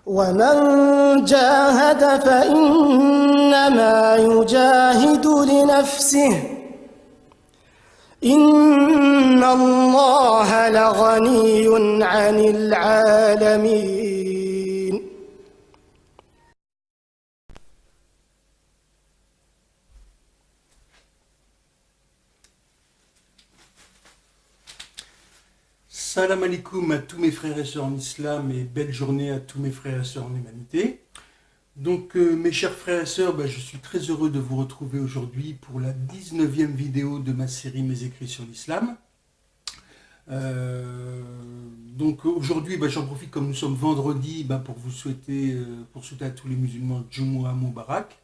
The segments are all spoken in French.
ومن جاهد فإنما يجاهد لنفسه إن الله لغني عن العالمين. Salam alaikum à tous mes frères et sœurs en islam et belle journée à tous mes frères et sœurs en humanité. Donc mes chers frères et sœurs, je suis très heureux de vous retrouver aujourd'hui pour la 19e vidéo de ma série Mes écrits sur l'islam. Donc aujourd'hui j'en profite comme nous sommes vendredi pour vous souhaiter, à tous les musulmans Jumu'ah Mubarak.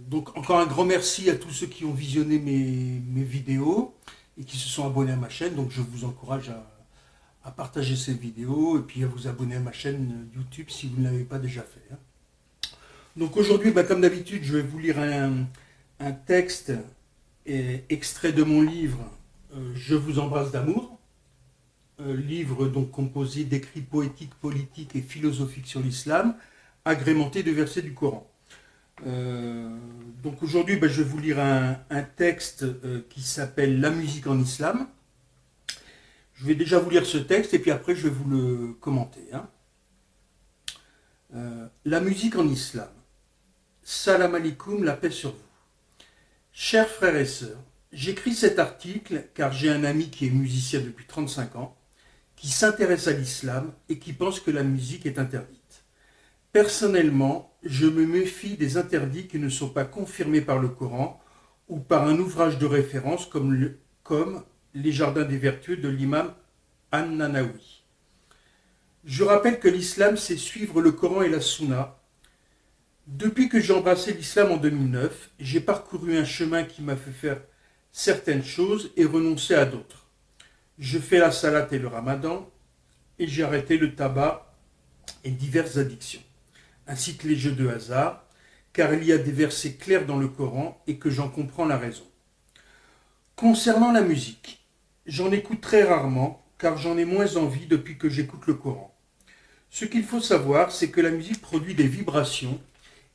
Donc encore un grand merci à tous ceux qui ont visionné mes vidéos et qui se sont abonnés à ma chaîne. Donc je vous encourage à partager ces vidéos et puis à vous abonner à ma chaîne YouTube si vous ne l'avez pas déjà fait. Donc aujourd'hui, comme d'habitude, je vais vous lire un texte extrait de mon livre Je vous embrasse d'amour, livre donc composé d'écrits poétiques, politiques et philosophiques sur l'islam, agrémenté de versets du Coran. Donc aujourd'hui, je vais vous lire un texte qui s'appelle La musique en islam. Je vais déjà vous lire ce texte et puis après je vais vous le commenter. La musique en islam. Salam alaikum, la paix sur vous. Chers frères et sœurs, j'écris cet article car j'ai un ami qui est musicien depuis 35 ans, qui s'intéresse à l'islam et qui pense que la musique est interdite. Personnellement, je me méfie des interdits qui ne sont pas confirmés par le Coran ou par un ouvrage de référence comme Les Jardins des Vertueux de l'imam An-Nanawi. Je rappelle que l'islam, c'est suivre le Coran et la Sunna. Depuis que j'ai embrassé l'islam en 2009, j'ai parcouru un chemin qui m'a fait faire certaines choses et renoncer à d'autres. Je fais la salate et le ramadan et j'ai arrêté le tabac et diverses addictions, ainsi que les jeux de hasard, car il y a des versets clairs dans le Coran et que j'en comprends la raison. Concernant la musique, j'en écoute très rarement, car j'en ai moins envie depuis que j'écoute le Coran. Ce qu'il faut savoir, c'est que la musique produit des vibrations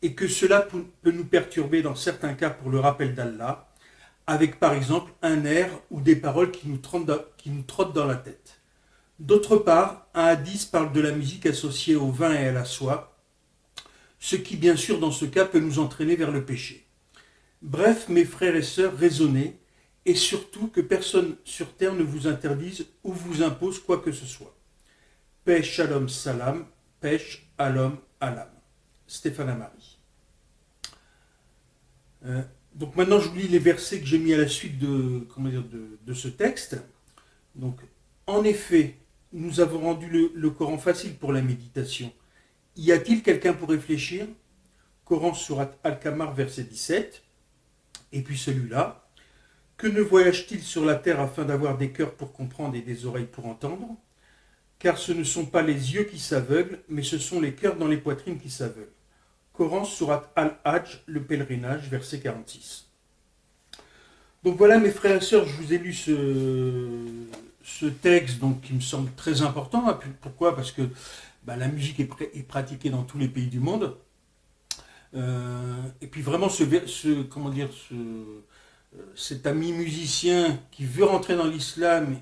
et que cela peut nous perturber dans certains cas pour le rappel d'Allah, avec par exemple un air ou des paroles qui nous trottent dans la tête. D'autre part, un hadith parle de la musique associée au vin et à la soie, ce qui bien sûr dans ce cas peut nous entraîner vers le péché. Bref, mes frères et sœurs, raisonnez, et surtout que personne sur terre ne vous interdise ou vous impose quoi que ce soit. Paix, shalom, salam, pêche, alom, alam. Stéphane Amari. Donc maintenant je vous lis les versets que j'ai mis à la suite de ce texte. Donc, en effet, nous avons rendu le Coran facile pour la méditation. Y a-t-il quelqu'un pour réfléchir ? Coran Surat Al-Qamar, verset 17. Et puis celui-là. Que ne voyage-t-il sur la terre afin d'avoir des cœurs pour comprendre et des oreilles pour entendre ? Car ce ne sont pas les yeux qui s'aveuglent, mais ce sont les cœurs dans les poitrines qui s'aveuglent. Coran Surat Al-Hajj, le pèlerinage, verset 46. Donc voilà mes frères et sœurs, je vous ai lu ce texte qui me semble très important. Pourquoi ? Parce que la musique est pratiquée dans tous les pays du monde. Et puis vraiment cet ami musicien qui veut rentrer dans l'islam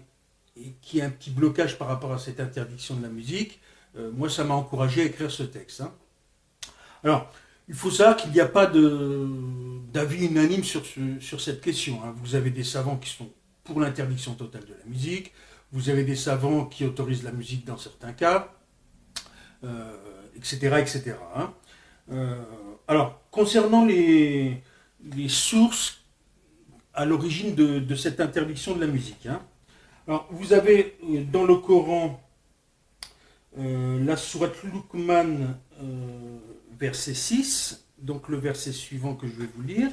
et qui a un petit blocage par rapport à cette interdiction de la musique, moi ça m'a encouragé à écrire ce texte. Alors, il faut savoir qu'il n'y a pas d'avis unanime sur cette question. Vous avez des savants qui sont pour l'interdiction totale de la musique, vous avez des savants qui autorisent la musique dans certains cas, etc. etc. Alors, concernant les sources à l'origine de cette interdiction de la musique. Alors, vous avez dans le Coran la sourate Luqman, verset 6, donc le verset suivant que je vais vous lire.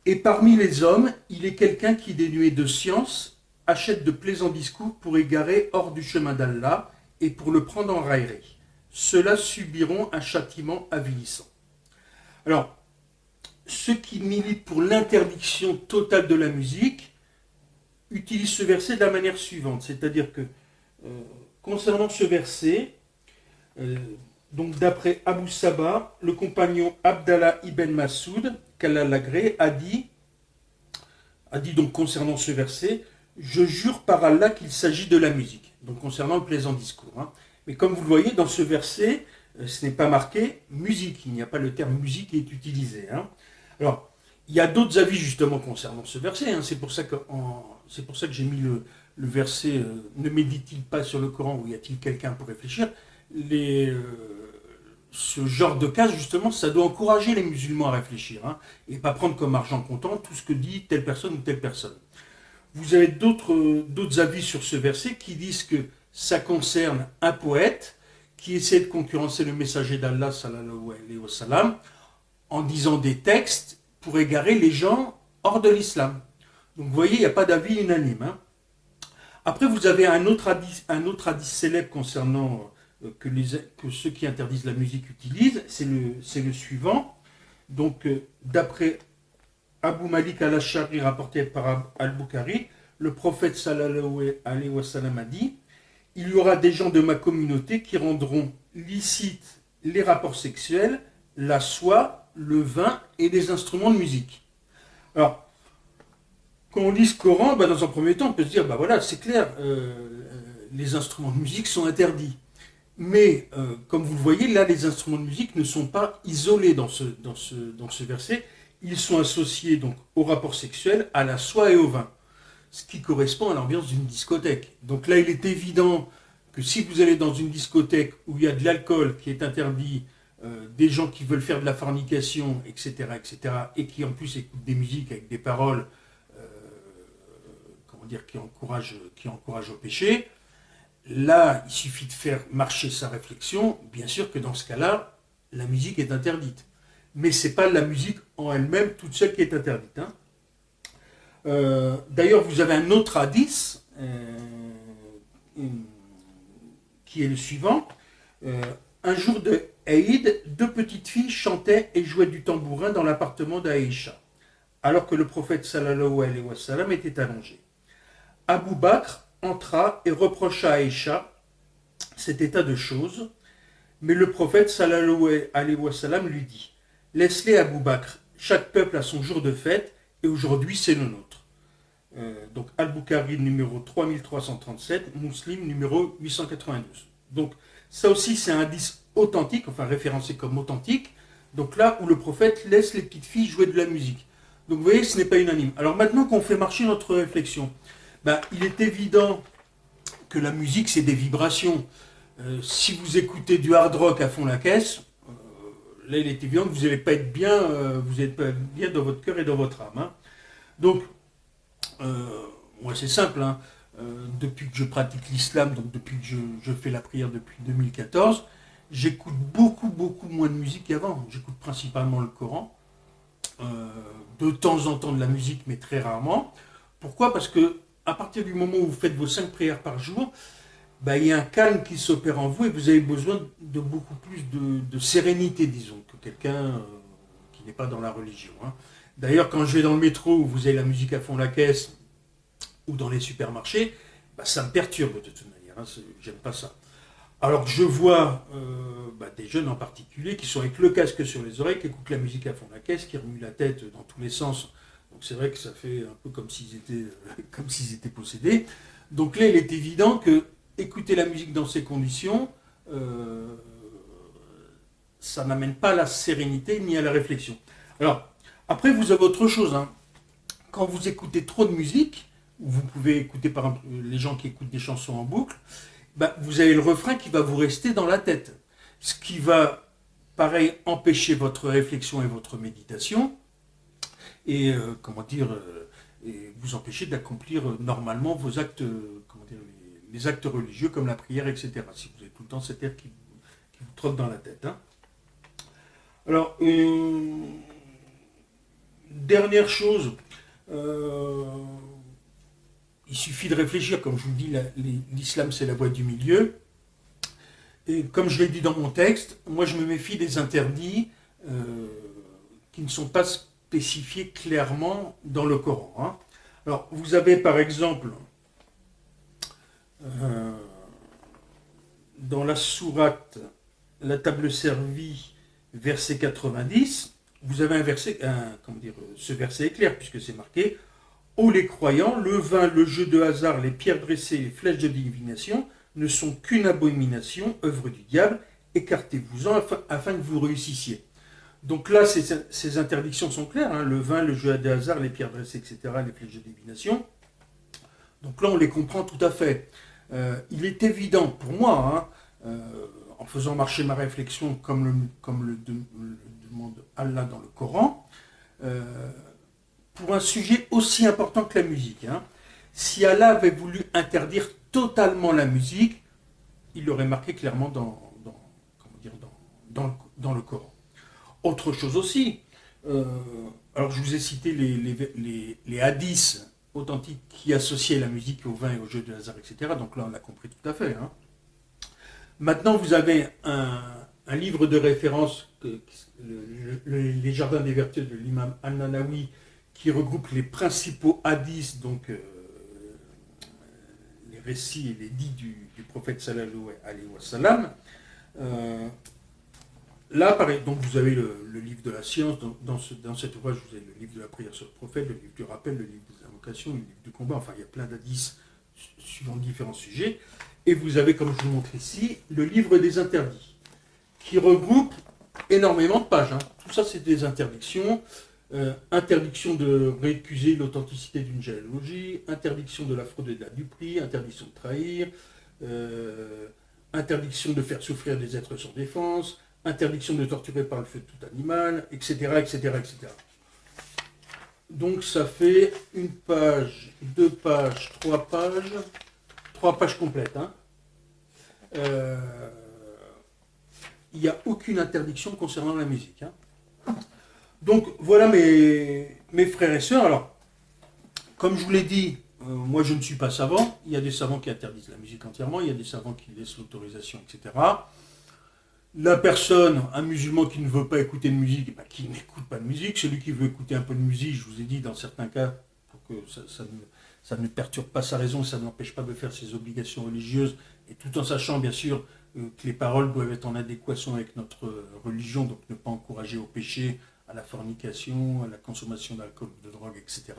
Et parmi les hommes, il est quelqu'un qui, dénué de science, achète de plaisants discours pour égarer hors du chemin d'Allah et pour le prendre en raillerie. Ceux-là subiront un châtiment avilissant. Alors, ceux qui militent pour l'interdiction totale de la musique utilisent ce verset de la manière suivante, c'est-à-dire que concernant ce verset, donc d'après Abu Saba, le compagnon Abdallah ibn Masoud, qu'Allah l'agrée, a dit donc concernant ce verset, je jure par Allah qu'il s'agit de la musique, donc concernant le plaisant discours. Hein. Mais comme vous le voyez, dans ce verset, ce n'est pas marqué musique, il n'y a pas le terme musique qui est utilisé. Hein. Alors, il y a d'autres avis justement concernant ce verset, hein. C'est pour ça que j'ai mis le verset ne médite-t-il pas sur le Coran ou y a-t-il quelqu'un pour réfléchir. Ce genre de cas, justement, ça doit encourager les musulmans à réfléchir, hein, et pas prendre comme argent comptant tout ce que dit telle personne ou telle personne. Vous avez d'autres avis sur ce verset qui disent que ça concerne un poète qui essaie de concurrencer le messager d'Allah sallallahu alayhi wa sallam, en disant des textes pour égarer les gens hors de l'islam. Donc vous voyez, il n'y a pas d'avis unanime. Hein. Après, vous avez un autre hadith célèbre concernant que ceux qui interdisent la musique utilisent, c'est le suivant. Donc, d'après Abu Malik al-Ash'ari, rapporté par Al-Bukhari, le prophète sallallahu alayhi wa sallam a dit « Il y aura des gens de ma communauté qui rendront licites les rapports sexuels, la soie, le vin et les instruments de musique. » Alors, quand on lit ce Coran, dans un premier temps, on peut se dire, voilà, c'est clair, les instruments de musique sont interdits. Mais, comme vous le voyez, là, les instruments de musique ne sont pas isolés dans ce verset. Ils sont associés donc au rapport sexuel, à la soie et au vin, ce qui correspond à l'ambiance d'une discothèque. Donc là, il est évident que si vous allez dans une discothèque où il y a de l'alcool qui est interdit, des gens qui veulent faire de la fornication, etc., et qui en plus écoutent des musiques avec des paroles qui encouragent au péché, là, il suffit de faire marcher sa réflexion. Bien sûr que dans ce cas-là, la musique est interdite. Mais ce n'est pas la musique en elle-même toute seule qui est interdite. Hein. D'ailleurs, vous avez un autre hadith qui est le suivant. Un jour de Eid, 2 petites filles chantaient et jouaient du tambourin dans l'appartement d'Aïcha, alors que le prophète sallallahu alayhi wa sallam était allongé. Abu Bakr entra et reprocha à Aïcha cet état de choses, mais le prophète sallallahu alayhi wa sallam lui dit « Laisse-les Abu Bakr, chaque peuple a son jour de fête et aujourd'hui c'est le nôtre. » Donc Al-Bukhari numéro 3337, Muslim numéro 892. Donc ça aussi c'est un hadith authentique, enfin référencé comme authentique, donc là où le prophète laisse les petites filles jouer de la musique. Donc vous voyez, ce n'est pas unanime. Alors maintenant qu'on fait marcher notre réflexion, il est évident que la musique c'est des vibrations. Si vous écoutez du hard rock à fond la caisse, là il est évident que vous n'allez pas être bien, dans votre cœur et dans votre âme. Hein. Donc, moi c'est simple, hein. Depuis que je pratique l'islam, donc depuis que je fais la prière depuis 2014, j'écoute beaucoup moins de musique qu'avant. J'écoute principalement le Coran, de temps en temps de la musique, mais très rarement. Pourquoi ? Parce que à partir du moment où vous faites vos 5 prières par jour, il y a un calme qui s'opère en vous et vous avez besoin de beaucoup plus de sérénité, disons, que quelqu'un qui n'est pas dans la religion. Hein. D'ailleurs, quand je vais dans le métro où vous avez la musique à fond la caisse, ou dans les supermarchés, ça me perturbe de toute manière, hein, j'aime pas ça. Alors que je vois des jeunes en particulier qui sont avec le casque sur les oreilles, qui écoutent la musique à fond la caisse, qui remuent la tête dans tous les sens. Donc c'est vrai que ça fait un peu comme s'ils étaient possédés. Donc là, il est évident que écouter la musique dans ces conditions, ça n'amène pas à la sérénité ni à la réflexion. Alors, après, vous avez autre chose. Hein. Quand vous écoutez trop de musique, vous pouvez écouter par exemple les gens qui écoutent des chansons en boucle, vous avez le refrain qui va vous rester dans la tête. Ce qui va, pareil, empêcher votre réflexion et votre méditation, et et vous empêcher d'accomplir normalement vos actes, les actes religieux comme la prière, etc. Si vous avez tout le temps cet air qui vous trotte dans la tête. Hein. Alors, dernière chose, il suffit de réfléchir, comme je vous dis, l'islam c'est la voie du milieu. Et comme je l'ai dit dans mon texte, moi je me méfie des interdits qui ne sont pas spécifiés clairement dans le Coran. Hein. Alors vous avez par exemple dans la sourate, la table servie, verset 90, vous avez ce verset est clair, puisque c'est marqué « Ô les croyants, le vin, le jeu de hasard, les pierres dressées, les flèches de divination ne sont qu'une abomination, œuvre du diable, écartez-vous-en afin que vous réussissiez. » Donc là, ces interdictions sont claires, hein, le vin, le jeu de hasard, les pierres dressées, etc., les flèches de divination. Donc là, on les comprend tout à fait. Il est évident pour moi, hein, en faisant marcher ma réflexion comme le demande Allah dans le Coran, pour un sujet aussi important que la musique. Hein, si Allah avait voulu interdire totalement la musique, il l'aurait marqué clairement dans le Coran. Autre chose aussi, alors je vous ai cité les hadiths authentiques qui associaient la musique au vin et au jeu de hasard, etc. Donc là, on l'a compris tout à fait. Hein. Maintenant, vous avez un livre de référence, Les Jardins des Vertus de l'imam An-Nanawi, qui regroupe les principaux hadiths, donc les récits et les dits du prophète sallallahu alayhi wa sallam. Là, pareil, donc vous avez le livre de la science, dans cet ouvrage, vous avez le livre de la prière sur le prophète, le livre du rappel, le livre des invocations, le livre du combat, enfin il y a plein d'hadiths suivant différents sujets. Et vous avez, comme je vous montre ici, le livre des interdits, qui regroupe énormément de pages. Hein. Tout ça, c'est des interdictions. Interdiction de récuser l'authenticité d'une généalogie, interdiction de la fraude et de la duperie, interdiction de trahir, interdiction de faire souffrir des êtres sans défense, interdiction de torturer par le feu tout animal, etc., etc., etc. Donc ça fait une page, 2 pages, 3 pages complètes. Hein. Il n'y a aucune interdiction concernant la musique. Hein. Donc voilà mes frères et sœurs. Alors, comme je vous l'ai dit, moi je ne suis pas savant. Il y a des savants qui interdisent la musique entièrement, il y a des savants qui laissent l'autorisation, etc. La personne, un musulman qui ne veut pas écouter de musique, eh ben, qui n'écoute pas de musique. Celui qui veut écouter un peu de musique, je vous ai dit, dans certains cas, pour que ça ne perturbe pas sa raison, ça ne l'empêche pas de faire ses obligations religieuses, et tout en sachant bien sûr que les paroles doivent être en adéquation avec notre religion, donc ne pas encourager au péché, à la fornication, à la consommation d'alcool, de drogue, etc.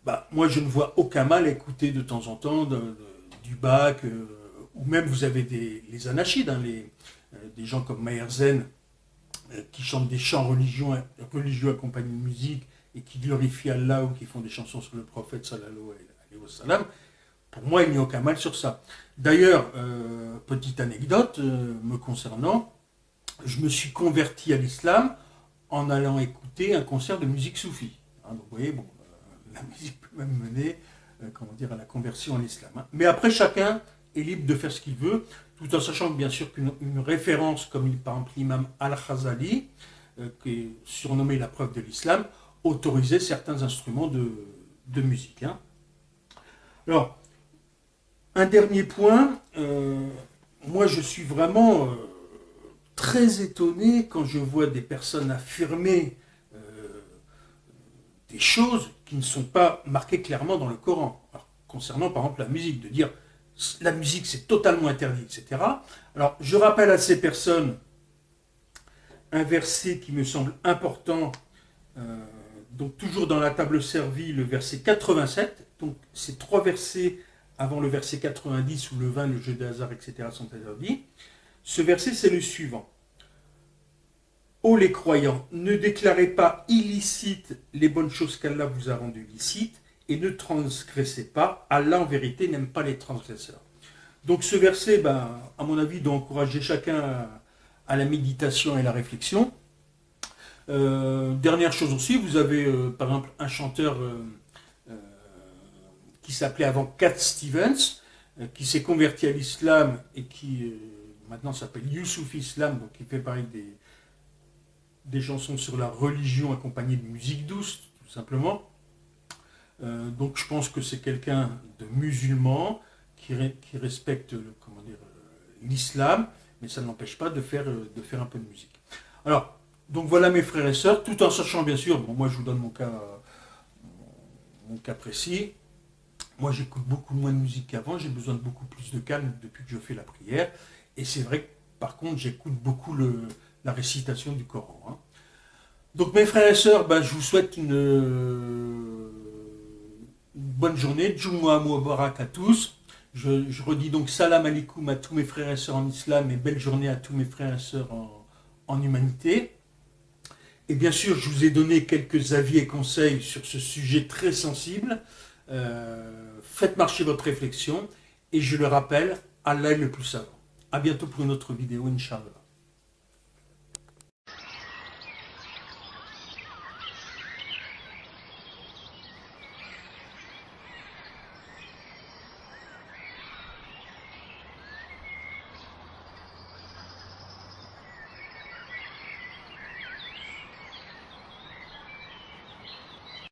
Bah, moi, je ne vois aucun mal à écouter de temps en temps du Bach, ou même vous avez les anachides, hein, des gens comme Maher Zen, qui chantent des chants religieux accompagnés de musique et qui glorifient Allah ou qui font des chansons sur le prophète sallallahu alayhi wa sallam. Pour moi, il n'y a aucun mal sur ça. D'ailleurs, petite anecdote me concernant, je me suis converti à l'islam en allant écouter un concert de musique soufie. Hein, donc vous voyez, bon, la musique peut même mener à la conversion à l'islam. Hein. Mais après, chacun est libre de faire ce qu'il veut, tout en sachant bien sûr qu'une référence comme par exemple l'imam Al-Khazali, qui est surnommé la preuve de l'islam, autorisait certains instruments de musique. Hein. Alors, un dernier point, moi je suis vraiment très étonné quand je vois des personnes affirmer des choses qui ne sont pas marquées clairement dans le Coran. Alors, concernant par exemple la musique, de dire la musique c'est totalement interdit, etc. Alors je rappelle à ces personnes un verset qui me semble important, donc toujours dans la table servie, le verset 87, donc ces 3 versets avant le verset 90 où le vin, le jeu de hasard, etc. sont interdits. Ce verset c'est le suivant. Ô les croyants, ne déclarez pas illicites les bonnes choses qu'Allah vous a rendues licites et ne transgressez pas. Allah en vérité n'aime pas les transgresseurs. Donc ce verset, à mon avis, doit encourager chacun à la méditation et la réflexion. Dernière chose aussi, vous avez par exemple un chanteur qui s'appelait avant Cat Stevens, qui s'est converti à l'islam et qui maintenant s'appelle Youssouf Islam, donc qui fait pareil des chansons sur la religion accompagnées de musique douce, tout simplement. Donc je pense que c'est quelqu'un de musulman qui respecte l'islam, mais ça ne l'empêche pas de faire un peu de musique. Alors, donc voilà mes frères et sœurs, tout en sachant bien sûr, bon, moi je vous donne mon cas précis, Moi, j'écoute beaucoup moins de musique qu'avant, j'ai besoin de beaucoup plus de calme depuis que je fais la prière. Et c'est vrai que, par contre, j'écoute beaucoup la récitation du Coran. Hein. Donc, mes frères et sœurs, ben, je vous souhaite une bonne journée. Jumu'ah Mubarak à tous. Je redis donc salam alaikum à tous mes frères et sœurs en islam et belle journée à tous mes frères et sœurs en humanité. Et bien sûr, je vous ai donné quelques avis et conseils sur ce sujet très sensible. Faites marcher votre réflexion et je le rappelle, Allah est le plus savant. À bientôt pour une autre vidéo, Inch'Allah.